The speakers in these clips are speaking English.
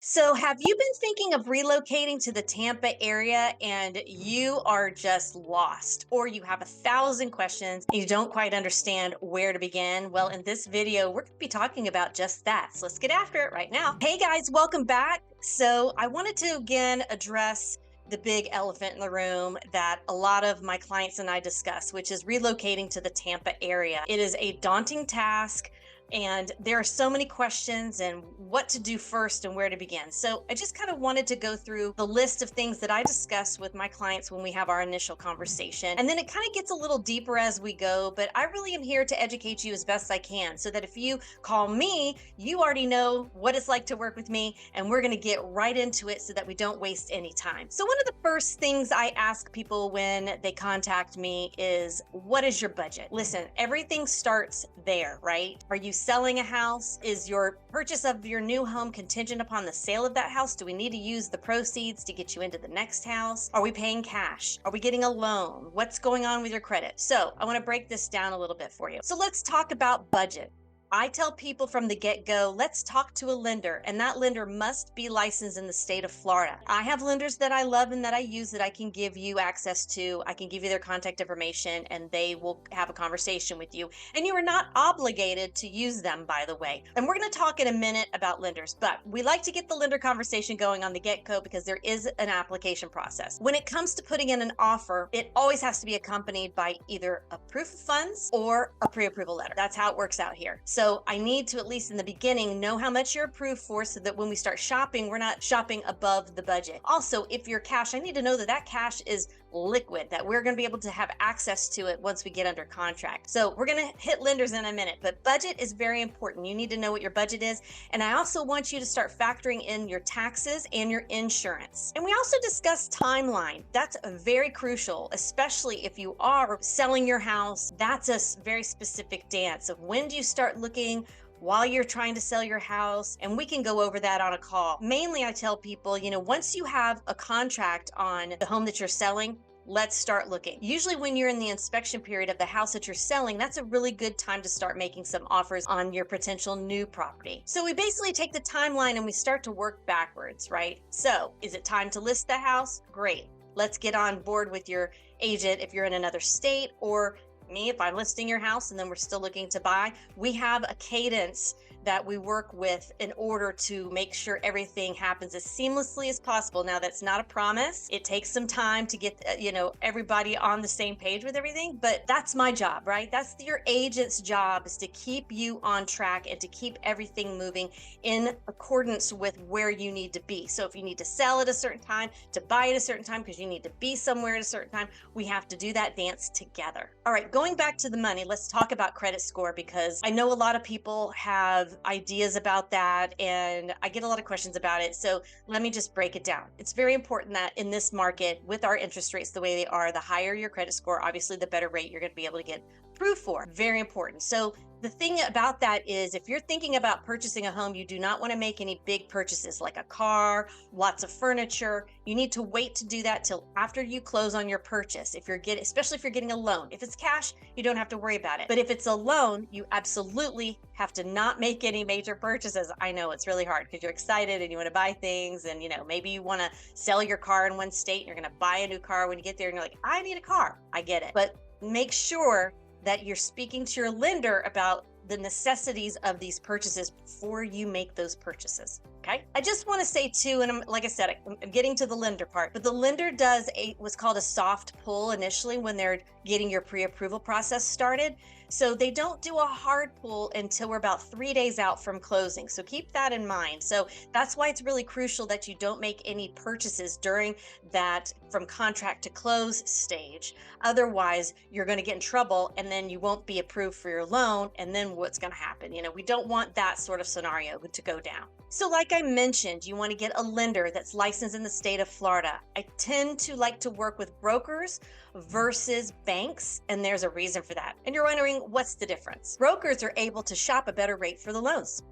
So, have you been thinking of relocating to the Tampa area and you are just lost, or you have 1,000 questions and you don't quite understand where to begin? Well, in this video, we're going to be talking about just that. So, let's get after it right now. Hey guys, welcome back. So, I wanted to again address the big elephant in the room that a lot of my clients and I discuss, which is relocating to the Tampa area. It is a daunting task. And there are so many questions and what to do first and where to begin. So I just kind of wanted to go through the list of things that I discuss with my clients when we have our initial conversation. And then it kind of gets a little deeper as we go, but I really am here to educate you as best I can so that if you call me, you already know what it's like to work with me, and we're going to get right into it so that we don't waste any time. So one of the first things I ask people when they contact me is, what is your budget? Listen, everything starts there, right? Are you selling a house? Is your purchase of your new home contingent upon the sale of that house? Do we need to use the proceeds to get you into the next house? Are we paying cash? Are we getting a loan? What's going on with your credit? So I want to break this down a little bit for you. So let's talk about budget. I tell people from the get-go, let's talk to a lender, and that lender must be licensed in the state of Florida. I have lenders that I love and that I use that I can give you access to. I can give you their contact information and they will have a conversation with you. And you are not obligated to use them, by the way. And we're going to talk in a minute about lenders, but we like to get the lender conversation going on the get-go because there is an application process. When it comes to putting in an offer, it always has to be accompanied by either a proof of funds or a pre-approval letter. That's how it works out here. So I need to, at least in the beginning, know how much you're approved for so that when we start shopping, we're not shopping above the budget. Also, if you're cash, I need to know that that cash is liquid, that we're going to be able to have access to it once we get under contract. So we're going to hit lenders in a minute, but budget is very important. You need to know what your budget is. And I also want you to start factoring in your taxes and your insurance. And we also discuss timeline. That's very crucial, especially if you are selling your house. That's a very specific dance of when do you start looking while you're trying to sell your house, and we can go over that on a call. Mainly, I tell people, once you have a contract on the home that you're selling, let's start looking. Usually when you're in the inspection period of the house that you're selling, that's a really good time to start making some offers on your potential new property. So we basically take the timeline and we start to work backwards, right? So is it time to list the house? Great. Let's get on board with your agent if you're in another state, or me if I'm listing your house and then we're still looking to buy. We have a cadence that we work with in order to make sure everything happens as seamlessly as possible. Now, that's not a promise. It takes some time to get everybody on the same page with everything, but that's my job, right? That's your agent's job, is to keep you on track and to keep everything moving in accordance with where you need to be. So if you need to sell at a certain time, to buy at a certain time because you need to be somewhere at a certain time, we have to do that dance together. All right, going back to the money, let's talk about credit score, because I know a lot of people have ideas about that and I get a lot of questions about it. So let me just break it down. It's very important that in this market, with our interest rates the way they are, the higher your credit score, obviously the better rate you're going to be able to get approved for. Very important. So the thing about that is, if you're thinking about purchasing a home, you do not want to make any big purchases like a car, lots of furniture. You need to wait to do that till after you close on your purchase. Especially if you're getting a loan. If it's cash, you don't have to worry about it. But if it's a loan, you absolutely have to not make any major purchases. I know it's really hard because you're excited and you want to buy things, and maybe you want to sell your car in one state and you're going to buy a new car when you get there and you're like, I need a car. I get it. But make sure that you're speaking to your lender about the necessities of these purchases before you make those purchases. Okay. I just want to say too, and like I said, I'm getting to the lender part, but the lender does what's called a soft pull initially when they're getting your pre-approval process started. So they don't do a hard pull until we're about 3 days out from closing. So keep that in mind. So that's why it's really crucial that you don't make any purchases during that from contract to close stage. Otherwise, you're going to get in trouble and then you won't be approved for your loan. And then what's going to happen? We don't want that sort of scenario to go down. So like I mentioned, you want to get a lender that's licensed in the state of Florida. I tend to like to work with brokers versus banks, and there's a reason for that. And you're wondering, what's the difference? Brokers are able to shop a better rate for the loans.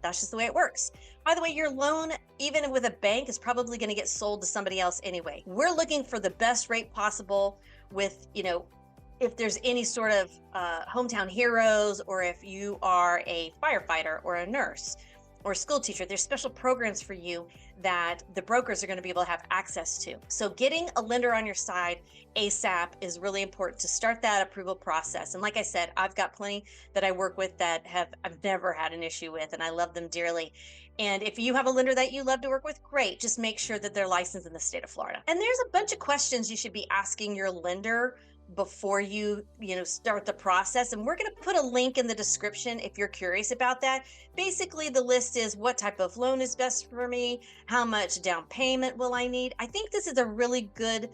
That's just the way it works. By the way, your loan, even with a bank, is probably going to get sold to somebody else anyway. We're looking for the best rate possible with, if there's any sort of hometown heroes, or if you are a firefighter or a nurse. or a school teacher, there's special programs for you that the brokers are going to be able to have access to. So getting a lender on your side ASAP is really important to start that approval process. And like I said, I've got plenty that I work with that I've never had an issue with, and I love them dearly. And if you have a lender that you love to work with, great. Just make sure that they're licensed in the state of Florida. And there's a bunch of questions you should be asking your lender before you start the process, and we're going to put a link in the description if you're curious about that. Basically, the list is what type of loan is best for me, how much down payment will I need. I think this is a really good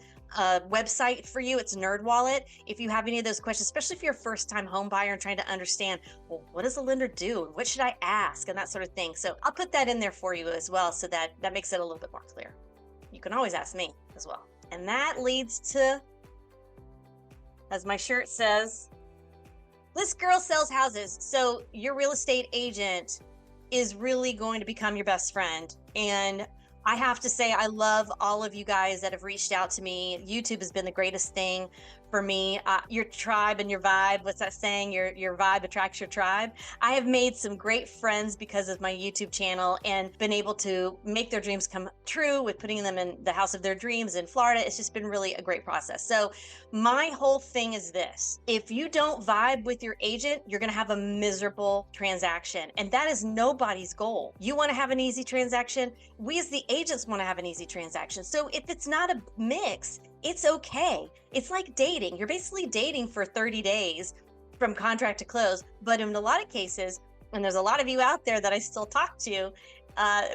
website for you. It's NerdWallet. If you have any of those questions, especially if you're a first-time home buyer and trying to understand, well, what does the lender do? What should I ask? And that sort of thing. So I'll put that in there for you as well, so that makes it a little bit more clear. You can always ask me as well. And that leads to, as my shirt says, this girl sells houses. So your real estate agent is really going to become your best friend. And I have to say, I love all of you guys that have reached out to me. YouTube has been the greatest thing for me. Your tribe and your vibe, what's that saying? Your vibe attracts your tribe. I have made some great friends because of my YouTube channel and been able to make their dreams come true with putting them in the house of their dreams in Florida. It's just been really a great process. So my whole thing is this: if you don't vibe with your agent, you're going to have a miserable transaction. And that is nobody's goal. You want to have an easy transaction. We as the agents want to have an easy transaction. So if it's not a mix, it's okay. It's like dating. You're basically dating for 30 days from contract to close. But in a lot of cases, and there's a lot of you out there that I still talk to,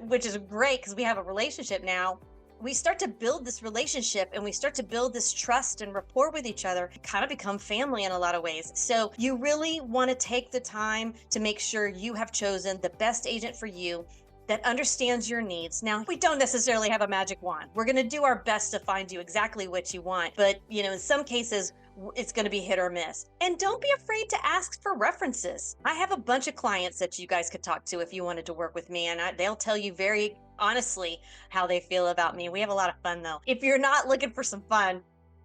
which is great because we have a relationship now, we start to build this relationship and we start to build this trust and rapport with each other, kind of become family in a lot of ways. So you really want to take the time to make sure you have chosen the best agent for you that understands your needs. Now, we don't necessarily have a magic wand. We're gonna do our best to find you exactly what you want, but in some cases, it's gonna be hit or miss. And don't be afraid to ask for references. I have a bunch of clients that you guys could talk to if you wanted to work with me, and they'll tell you very honestly how they feel about me. We have a lot of fun though. If you're not looking for some fun,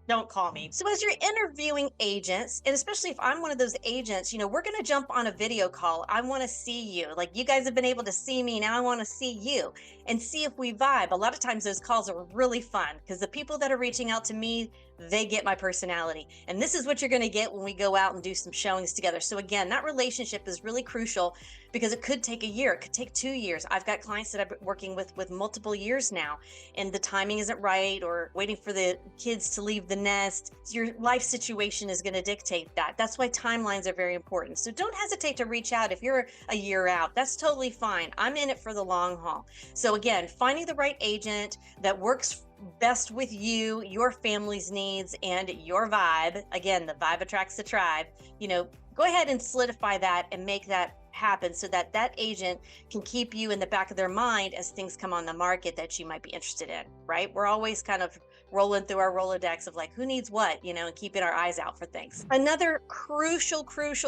don't call me. So as you're interviewing agents, and especially if I'm one of those agents, we're going to jump on a video call. I want to see you. Like, you guys have been able to see me. Now I want to see you and see if we vibe. A lot of times those calls are really fun because the people that are reaching out to me, they get my personality. And this is what you're going to get when we go out and do some showings together. So again, that relationship is really crucial because it could take a year. It could take 2 years. I've got clients that I've been working with multiple years now, and the timing isn't right, or waiting for the kids to leave the nest. Your life situation is going to dictate that. That's why timelines are very important. So don't hesitate to reach out if you're a year out. That's totally fine. I'm in it for the long haul. So again, finding the right agent that works best with you, your family's needs, and your vibe. Again, the vibe attracts the tribe. Go ahead and solidify that and make that happen so that that agent can keep you in the back of their mind as things come on the market that you might be interested in, right? We're always kind of rolling through our Rolodex of like, who needs what, and keeping our eyes out for things. Another crucial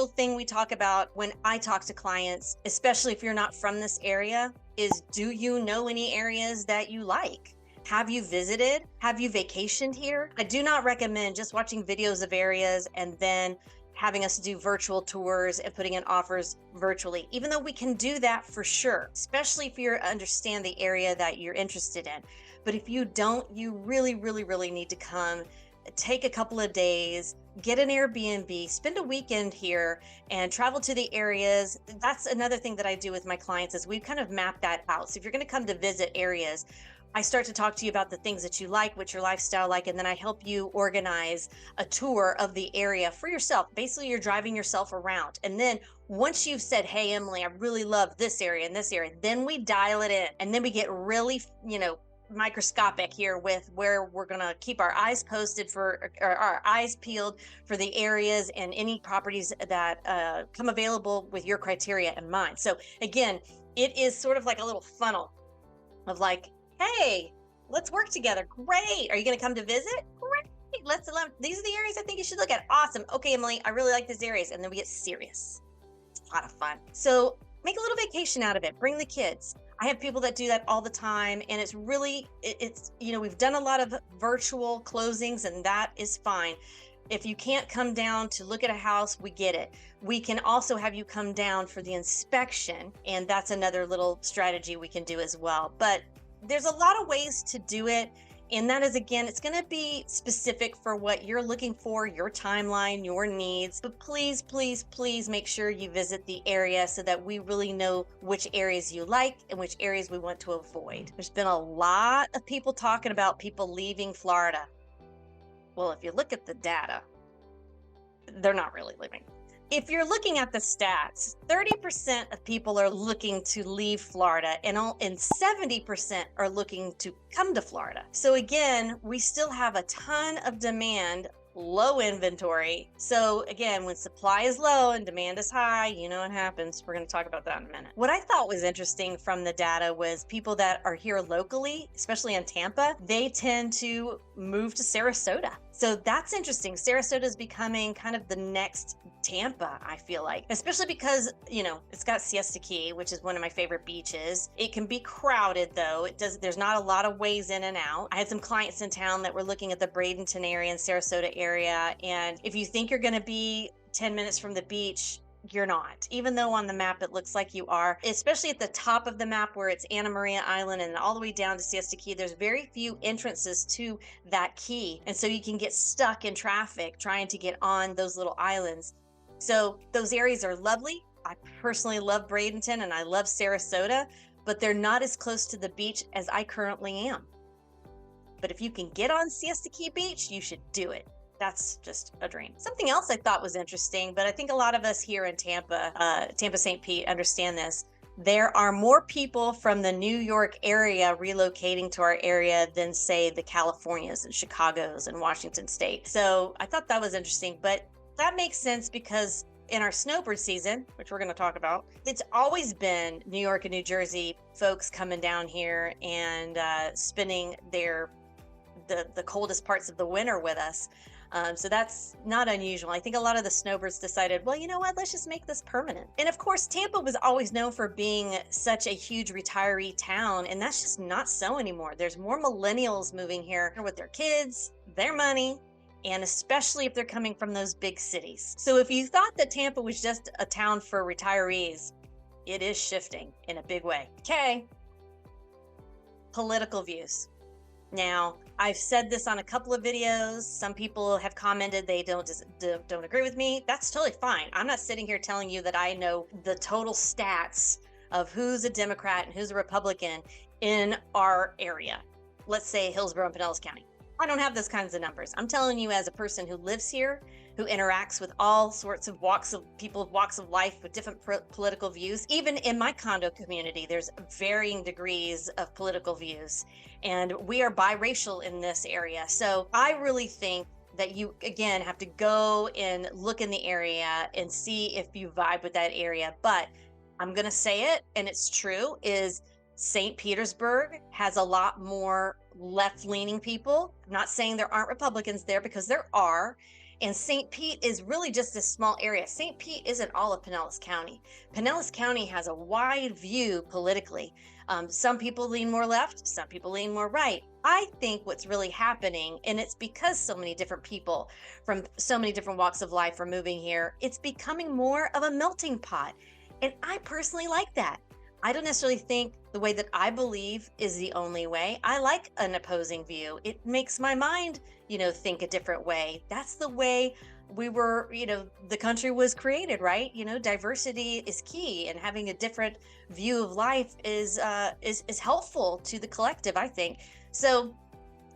thing we talk about when I talk to clients, especially if you're not from this area, is, do you know any areas that you like? Have you visited? Have you vacationed here? I do not recommend just watching videos of areas and then having us do virtual tours and putting in offers virtually, even though we can do that for sure, especially if you understand the area that you're interested in. But if you don't, you really need to come, take a couple of days, get an Airbnb, spend a weekend here, and travel to the areas. That's another thing that I do with my clients, is we kind of map that out. So if you're going to come to visit areas, I start to talk to you about the things that you like, what your lifestyle like, and then I help you organize a tour of the area for yourself. Basically, you're driving yourself around. And then once you've said, hey, Emily, I really love this area and this area, then we dial it in. And then we get really, microscopic here with where we're going to keep our eyes posted for, or our eyes peeled for the areas and any properties that come available with your criteria in mind. So again, it is sort of like a little funnel of like, hey, let's work together. Great. Are you going to come to visit? Great. These are the areas I think you should look at. Awesome. Okay, Emily, I really like these areas. And then we get serious. It's a lot of fun. So make a little vacation out of it. Bring the kids. I have people that do that all the time. And it's really, we've done a lot of virtual closings, and that is fine. If you can't come down to look at a house, we get it. We can also have you come down for the inspection, and that's another little strategy we can do as well. But there's a lot of ways to do it. And that is, again, it's going to be specific for what you're looking for, your timeline, your needs. But please, please, please make sure you visit the area so that we really know which areas you like and which areas we want to avoid. There's been a lot of people talking about people leaving Florida. Well, if you look at the data, they're not really leaving. If you're looking at the stats, 30% of people are looking to leave Florida, and 70% are looking to come to Florida. So again, we still have a ton of demand, low inventory. So again, when supply is low and demand is high, you know what happens. We're going to talk about that in a minute. What I thought was interesting from the data was people that are here locally, especially in Tampa, they tend to move to Sarasota. So that's interesting. Sarasota is becoming kind of the next Tampa, I feel like, especially because, it's got Siesta Key, which is one of my favorite beaches. It can be crowded though. There's not a lot of ways in and out. I had some clients in town that were looking at the Bradenton area and Sarasota area. And if you think you're going to be 10 minutes from the beach, you're not, even though on the map it looks like you are, especially at the top of the map where it's Anna Maria Island and all the way down to Siesta Key. There's very few entrances to that key. And so you can get stuck in traffic trying to get on those little islands. So those areas are lovely. I personally love Bradenton and I love Sarasota, but they're not as close to the beach as I currently am. But if you can get on Siesta Key Beach, you should do it. That's just a dream. Something else I thought was interesting, but I think a lot of us here in Tampa, St. Pete, understand this. There are more people from the New York area relocating to our area than, say, the Californias and Chicagos and Washington State. So I thought that was interesting, but that makes sense because in our Snowbird season, which we're going to talk about, it's always been New York and New Jersey folks coming down here and spending the coldest parts of the winter with us. So that's not unusual. I think a lot of the snowbirds decided, well, you know what, let's just make this permanent. And of course, Tampa was always known for being such a huge retiree town, and that's just not so anymore. There's more millennials moving here with their kids, their money, and especially if they're coming from those big cities. So if you thought that Tampa was just a town for retirees, it is shifting in a big way. Okay, political views. Now, I've said this on a couple of videos. Some people have commented they don't agree with me. That's totally fine. I'm not sitting here telling you that I know the total stats of who's a Democrat and who's a Republican in our area. Let's say Hillsborough and Pinellas County. I don't have those kinds of numbers. I'm telling you as a person who lives here, who interacts with all sorts of walks of life with different political views. Even in my condo community, there's varying degrees of political views. And we are biracial in this area. So I really think that you, again, have to go and look in the area and see if you vibe with that area. But I'm going to say it, and it's true, is St. Petersburg has a lot more left-leaning people. I'm not saying there aren't Republicans there, because there are. And St. Pete is really just a small area. St. Pete isn't all of Pinellas County. Pinellas County has a wide view politically. Some people lean more left, some people lean more right. I think what's really happening, and it's because so many different people from so many different walks of life are moving here, it's becoming more of a melting pot. And I personally like that. I don't necessarily think the way that I believe is the only way. I like an opposing view. It makes my mind, think a different way. That's the way we were, the country was created, right? Diversity is key, and having a different view of life is helpful to the collective, I think. So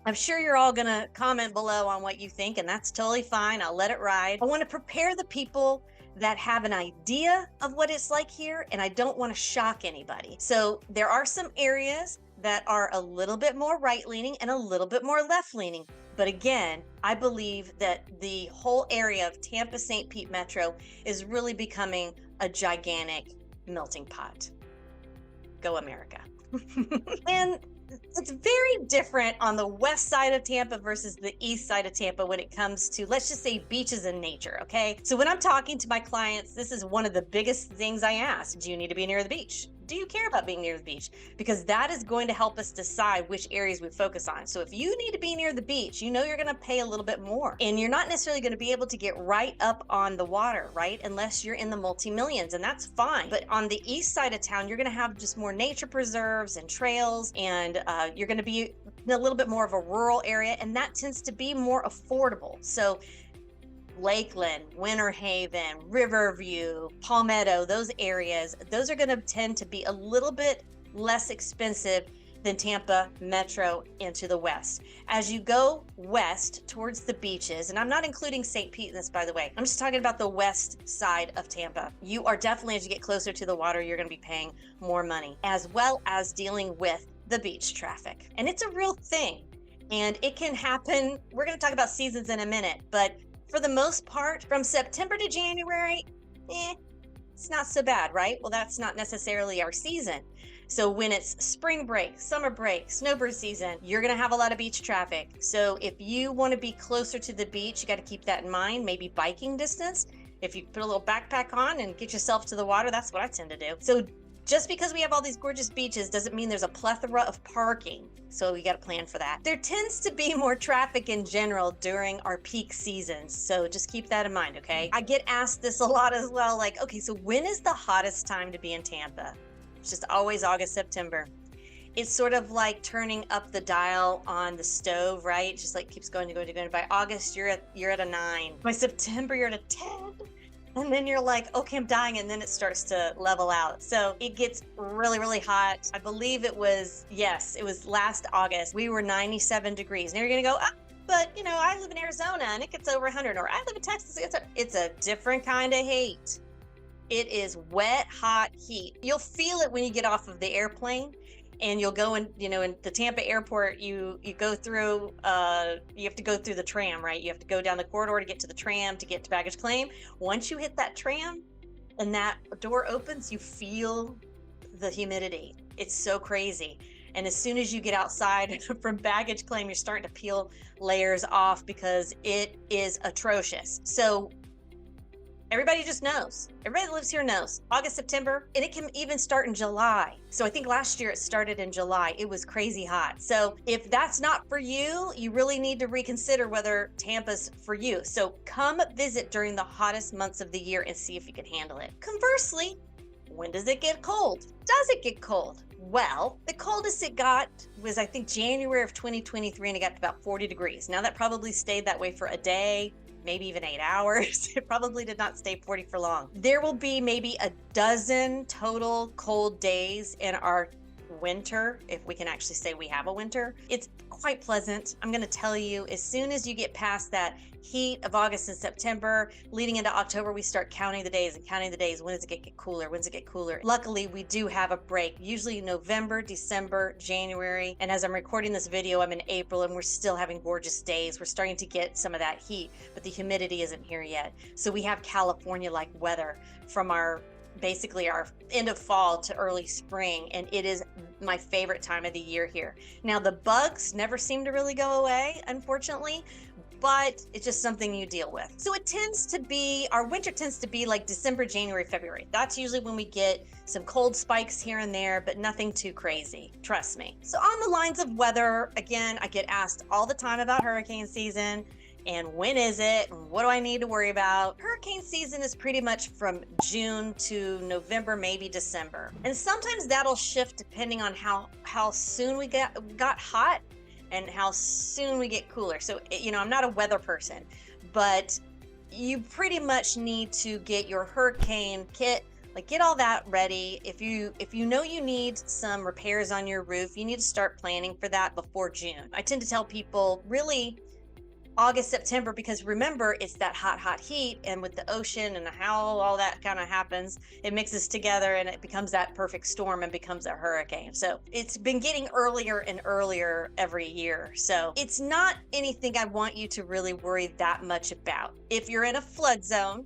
I'm sure you're all gonna comment below on what you think, and that's totally fine. I'll let it ride. I want to prepare the people that have an idea of what it's like here, and I don't want to shock anybody. So there are some areas that are a little bit more right-leaning and a little bit more left-leaning. But again, I believe that the whole area of Tampa St. Pete Metro is really becoming a gigantic melting pot. Go America. And it's very different on the west side of Tampa versus the east side of Tampa when it comes to, let's just say, beaches and nature, okay? So when I'm talking to my clients, this is one of the biggest things I ask. Do you need to be near the beach? do you care about being near the beach? Because that is going to help us decide which areas we focus on. So if you need to be near the beach, you know you're going to pay a little bit more. And you're not necessarily going to be able to get right up on the water, right? Unless you're in the multi-millions, and that's fine. But on the east side of town, you're going to have just more nature preserves and trails, and you're going to be in a little bit more of a rural area, and that tends to be more affordable. So Lakeland, Winter Haven, Riverview, Palmetto, those areas, those are going to tend to be a little bit less expensive than Tampa Metro into the west. As you go west towards the beaches, and I'm not including St. Pete in this, by the way, I'm just talking about the west side of Tampa. You are definitely, as you get closer to the water, you're going to be paying more money, as well as dealing with the beach traffic. And it's a real thing, and it can happen. We're going to talk about seasons in a minute, but for the most part, from September to January, it's not so bad, right? Well, that's not necessarily our season. So when it's spring break, summer break, snowbird season, you're going to have a lot of beach traffic. So if you want to be closer to the beach, you got to keep that in mind. Maybe biking distance. If you put a little backpack on and get yourself to the water, that's what I tend to do. So just because we have all these gorgeous beaches doesn't mean there's a plethora of parking. So you got to plan for that. There tends to be more traffic in general during our peak seasons. So just keep that in mind, okay? I get asked this a lot as well, like, okay, so when is the hottest time to be in Tampa? It's just always August, September. It's sort of like turning up the dial on the stove, right? It just like keeps going. By August, you're at a 9. By September, you're at a 10. And then you're like, okay, I'm dying. And then it starts to level out. So it gets really, really hot. I believe it was last August. We were 97 degrees. And you're going to go, but you know, I live in Arizona and it gets over 100. Or I live in Texas. It's a different kind of heat. It is wet, hot heat. You'll feel it when you get off of the airplane. And you'll go in, you know, in the Tampa airport, you go through, you have to go through the tram, right? You have to go down the corridor to get to the tram, to get to baggage claim. Once you hit that tram and that door opens, you feel the humidity. It's so crazy. And as soon as you get outside from baggage claim, you're starting to peel layers off because it is atrocious. So everybody just knows. Everybody that lives here knows. August, September, and it can even start in July. So I think last year it started in July. It was crazy hot. So if that's not for you, you really need to reconsider whether Tampa's for you. So come visit during the hottest months of the year and see if you can handle it. Conversely, when does it get cold? Does it get cold? Well, the coldest it got was, I think, January of 2023, and it got to about 40 degrees. Now that probably stayed that way for a day, maybe even 8 hours. It probably did not stay 40 for long. There will be maybe a dozen total cold days in our winter, if we can actually say we have a winter. It's quite pleasant. I'm going to tell you, as soon as you get past that heat of August and September, leading into October, we start counting the days and counting the days. When does it get cooler? When does it get cooler? Luckily, we do have a break, usually November, December, January. And as I'm recording this video, I'm in April and we're still having gorgeous days. We're starting to get some of that heat, but the humidity isn't here yet. So we have California-like weather from basically our end of fall to early spring, and it is my favorite time of the year here. Now, the bugs never seem to really go away, unfortunately, but it's just something you deal with. So it tends to be, our winter tends to be like December, January, February. That's usually when we get some cold spikes here and there, but nothing too crazy, trust me. So on the lines of weather, again, I get asked all the time about hurricane season. And when is it? And what do I need to worry about? Hurricane season is pretty much from June to November, maybe December. And sometimes that'll shift depending on how soon we got hot and how soon we get cooler. So, you know, I'm not a weather person, but you pretty much need to get your hurricane kit, like get all that ready. If you know you need some repairs on your roof, you need to start planning for that before June. I tend to tell people really August, September, because remember, it's that hot heat, and with the ocean and how all that kind of happens, it mixes together and it becomes that perfect storm and becomes a hurricane. So it's been getting earlier and earlier every year. So it's not anything I want you to really worry that much about. If you're in a flood zone,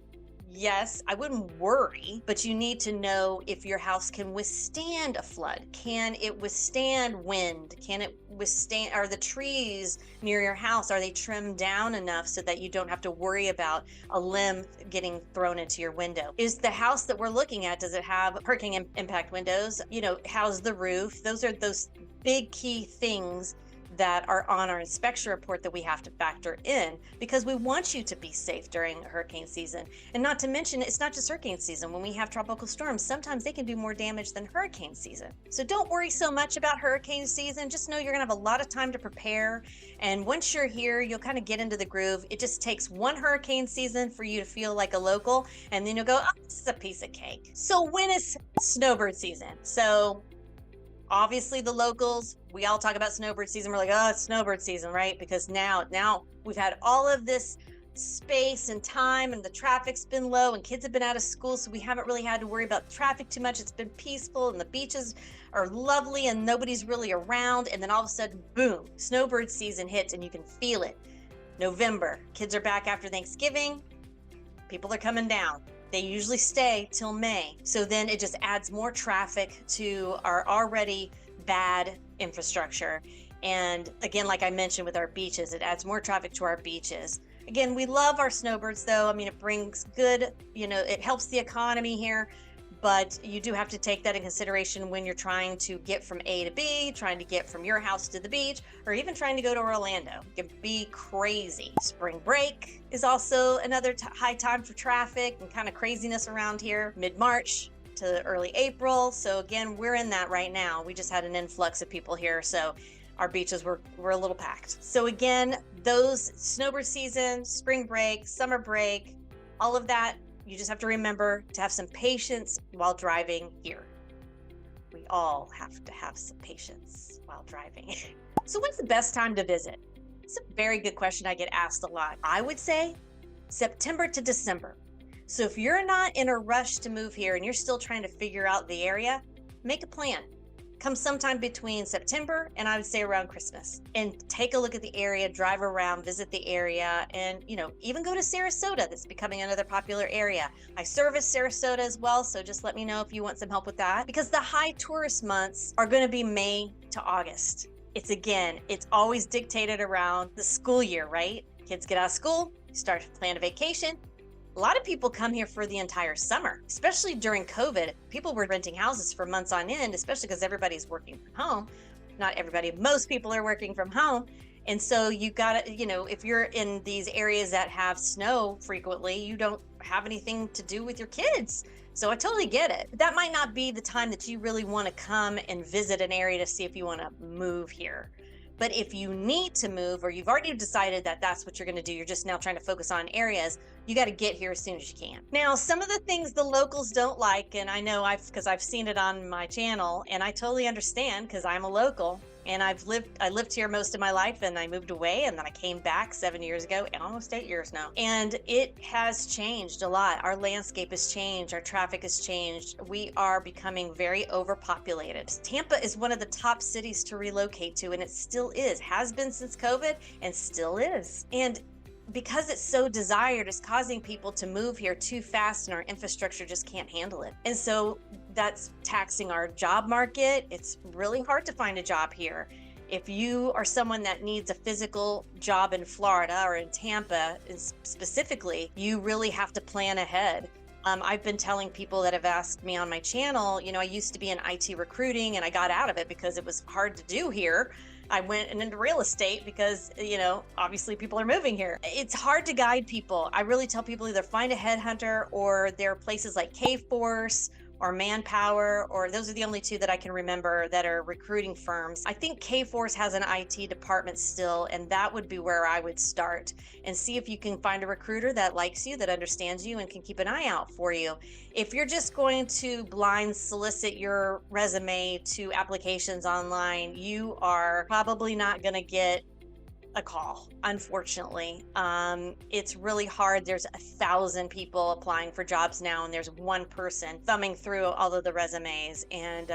Yes, I wouldn't worry, but you need to know if your house can withstand a flood. Can it withstand wind? Can it withstand, are the trees near your house, are they trimmed down enough so that you don't have to worry about a limb getting thrown into your window? Is the house that we're looking at, does it have hurricane impact windows? How's the roof? Those are those big key things that are on our inspection report that we have to factor in, because we want you to be safe during hurricane season. And not to mention, it's not just hurricane season. When we have tropical storms, sometimes they can do more damage than hurricane season. So don't worry so much about hurricane season. Just know you're gonna have a lot of time to prepare. And once you're here, you'll kind of get into the groove. It just takes one hurricane season for you to feel like a local, and then you'll go, oh, this is a piece of cake. So when is snowbird season? So obviously the locals, we all talk about snowbird season. We're like, oh, it's snowbird season, right? Because now we've had all of this space and time, and the traffic's been low and kids have been out of school. So we haven't really had to worry about traffic too much. It's been peaceful and the beaches are lovely and nobody's really around. And then all of a sudden, boom, snowbird season hits and you can feel it. November, kids are back after Thanksgiving. People are coming down. They usually stay till May. So then it just adds more traffic to our already bad infrastructure. And again, like I mentioned with our beaches, it adds more traffic to our beaches. Again, we love our snowbirds though. I mean, it brings good, it helps the economy here, but you do have to take that in consideration when you're trying to get from A to B, trying to get from your house to the beach, or even trying to go to Orlando. It can be crazy. Spring break is also another high time for traffic and kind of craziness around here, mid-March to early April. So again, we're in that right now. We just had an influx of people here, so our beaches were a little packed. So again, those snowbird season, spring break, summer break, all of that, you just have to remember to have some patience while driving here. We all have to have some patience while driving. So when's the best time to visit? It's a very good question. I get asked a lot. I would say September to December. So if you're not in a rush to move here and you're still trying to figure out the area, make a plan. Come sometime between September and I would say around Christmas, and take a look at the area, drive around, visit the area, and even go to Sarasota. That's becoming another popular area. I service Sarasota as well, so just let me know if you want some help with that, because the high tourist months are going to be May to August. It's always dictated around the school year, right? Kids get out of school, start to plan a vacation. A lot of people come here for the entire summer, especially during COVID. People were renting houses for months on end, especially because everybody's working from home. Not everybody, most people are working from home. And so you gotta, if you're in these areas that have snow frequently, you don't have anything to do with your kids. So I totally get it. But that might not be the time that you really want to come and visit an area to see if you want to move here. But if you need to move, or you've already decided that that's what you're going to do, you're just now trying to focus on areas, you got to get here as soon as you can. Now, some of the things the locals don't like, and I know because I've seen it on my channel, and I totally understand because I'm a local. And I lived here most of my life, and I moved away, and then I came back 7 years ago, almost 8 years now. And it has changed a lot. Our landscape has changed. Our traffic has changed. We are becoming very overpopulated. Tampa is one of the top cities to relocate to, and it still is. Has been since COVID, and still is. And because it's so desired, it's causing people to move here too fast, and our infrastructure just can't handle it. And so that's taxing our job market. It's really hard to find a job here. If you are someone that needs a physical job in Florida or in Tampa specifically, you really have to plan ahead. I've been telling people that have asked me on my channel, I used to be in IT recruiting and I got out of it because it was hard to do here. I went into real estate because, obviously people are moving here. It's hard to guide people. I really tell people either find a headhunter, or there are places like K-Force or Manpower, or those are the only two that I can remember that are recruiting firms. I think K-Force has an IT department still, and that would be where I would start and see if you can find a recruiter that likes you, that understands you, and can keep an eye out for you. If you're just going to blind solicit your resume to applications online, you are probably not going to get a call, unfortunately. It's really hard. There's 1,000 people applying for jobs now, and there's one person thumbing through all of the resumes. And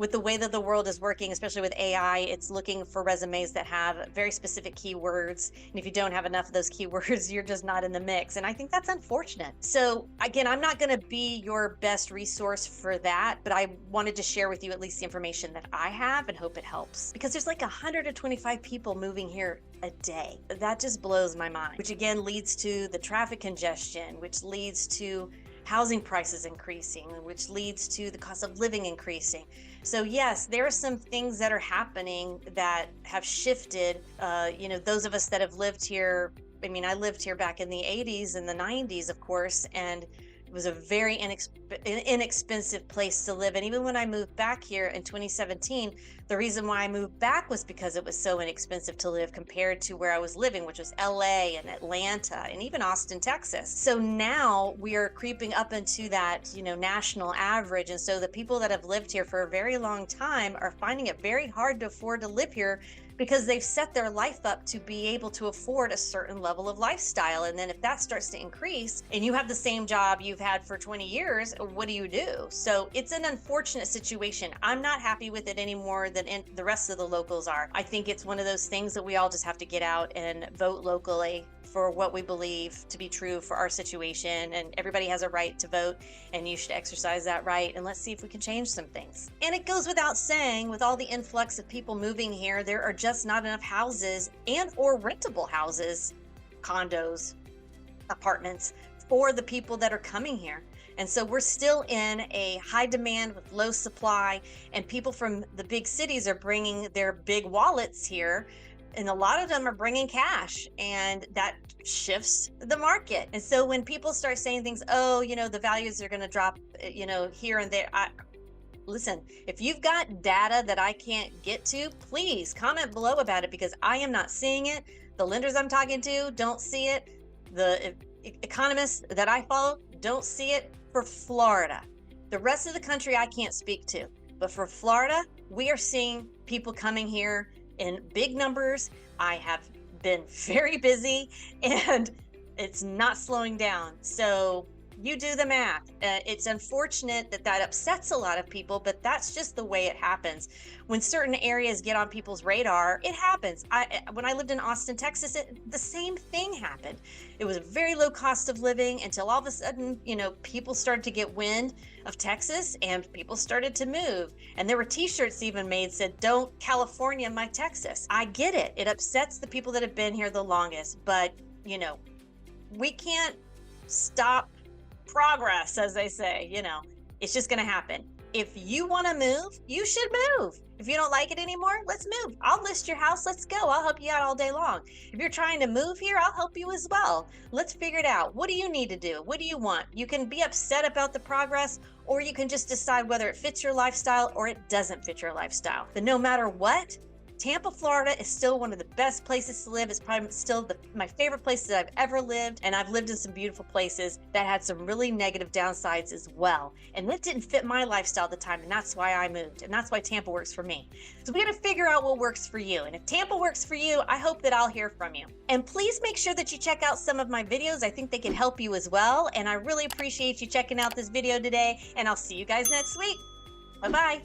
with the way that the world is working, especially with AI, it's looking for resumes that have very specific keywords. And if you don't have enough of those keywords, you're just not in the mix. And I think that's unfortunate. So again, I'm not going to be your best resource for that, but I wanted to share with you at least the information that I have and hope it helps. Because there's like 125 people moving here a day. That just blows my mind, which again leads to the traffic congestion, which leads to housing prices increasing, which leads to the cost of living increasing. So yes, there are some things that are happening that have shifted. Those of us that have lived here, I mean, I lived here back in the 80s and the 90s, of course, and it was a very inexpensive place to live. And even when I moved back here in 2017, the reason why I moved back was because it was so inexpensive to live compared to where I was living, which was LA and Atlanta and even Austin, Texas. So now we are creeping up into that, national average. And so the people that have lived here for a very long time are finding it very hard to afford to live here, because they've set their life up to be able to afford a certain level of lifestyle. And then if that starts to increase and you have the same job you've had for 20 years, what do you do? So it's an unfortunate situation. I'm not happy with it any more than the rest of the locals are. I think it's one of those things that we all just have to get out and vote locally for what we believe to be true for our situation. And everybody has a right to vote, and you should exercise that right. And let's see if we can change some things. And it goes without saying, with all the influx of people moving here, there are just not enough houses and or rentable houses, condos, apartments for the people that are coming here. And so we're still in a high demand with low supply, and people from the big cities are bringing their big wallets here. And a lot of them are bringing cash, and that shifts the market. And so when people start saying things, the values are going to drop, here and there. Listen, if you've got data that I can't get to, please comment below about it, because I am not seeing it. The lenders I'm talking to don't see it. The economists that I follow don't see it for Florida. The rest of the country I can't speak to. But for Florida, we are seeing people coming here in big numbers. I have been very busy, and it's not slowing down. So you do the math. It's unfortunate that upsets a lot of people, but that's just the way it happens. When certain areas get on people's radar, it happens. When I lived in Austin, Texas, the same thing happened. It was a very low cost of living until all of a sudden, people started to get wind of Texas, and people started to move. And there were t-shirts even made said, "Don't California my Texas." I get it. It upsets the people that have been here the longest, but we can't stop progress, as they say. It's just going to happen. If you want to move, you should move. If you don't like it anymore, let's move. I'll list your house. Let's go. I'll help you out all day long. If you're trying to move here, I'll help you as well. Let's figure it out. What do you need to do? What do you want? You can be upset about the progress, or you can just decide whether it fits your lifestyle or it doesn't fit your lifestyle. But no matter what, Tampa, Florida is still one of the best places to live. It's probably still my favorite place that I've ever lived. And I've lived in some beautiful places that had some really negative downsides as well. And that didn't fit my lifestyle at the time. And that's why I moved. And that's why Tampa works for me. So we got to figure out what works for you. And if Tampa works for you, I hope that I'll hear from you. And please make sure that you check out some of my videos. I think they can help you as well. And I really appreciate you checking out this video today. And I'll see you guys next week. Bye-bye.